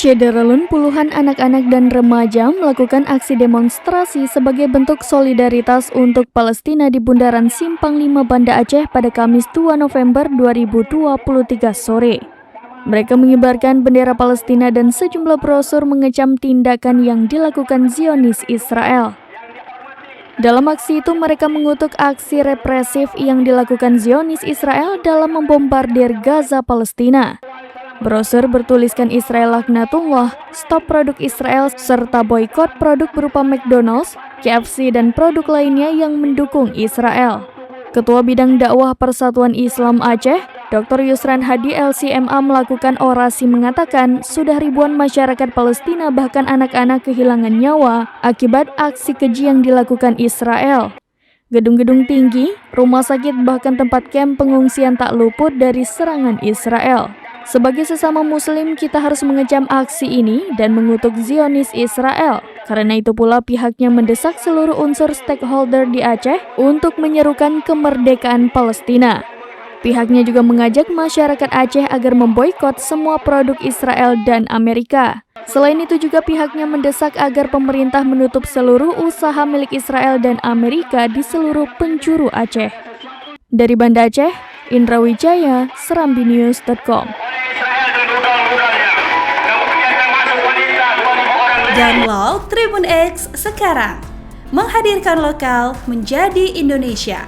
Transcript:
Syederalun puluhan anak-anak dan remaja melakukan aksi demonstrasi sebagai bentuk solidaritas untuk Palestina di Bundaran Simpang 5 Banda Aceh pada Kamis 2 November 2023 sore. Mereka mengibarkan bendera Palestina dan sejumlah brosur mengecam tindakan yang dilakukan Zionis Israel. Dalam aksi itu mereka mengutuk aksi represif yang dilakukan Zionis Israel dalam membombardir Gaza, Palestina. Brosur bertuliskan Israel laknatullah, stop produk Israel, serta boikot produk berupa McDonald's, KFC, dan produk lainnya yang mendukung Israel. Ketua Bidang Dakwah Persatuan Islam Aceh, Dr. Yusran Hadi LCMA melakukan orasi mengatakan sudah ribuan masyarakat Palestina bahkan anak-anak kehilangan nyawa akibat aksi keji yang dilakukan Israel. Gedung-gedung tinggi, rumah sakit bahkan tempat kamp pengungsian tak luput dari serangan Israel. Sebagai sesama muslim, kita harus mengecam aksi ini dan mengutuk Zionis Israel. Karena itu pula pihaknya mendesak seluruh unsur stakeholder di Aceh untuk menyerukan kemerdekaan Palestina. Pihaknya juga mengajak masyarakat Aceh agar memboikot semua produk Israel dan Amerika. Selain itu juga pihaknya mendesak agar pemerintah menutup seluruh usaha milik Israel dan Amerika di seluruh penjuru Aceh. Dari Banda Aceh, Indra Wijaya, serambinews.com. Download Tribun X sekarang, menghadirkan lokal menjadi Indonesia.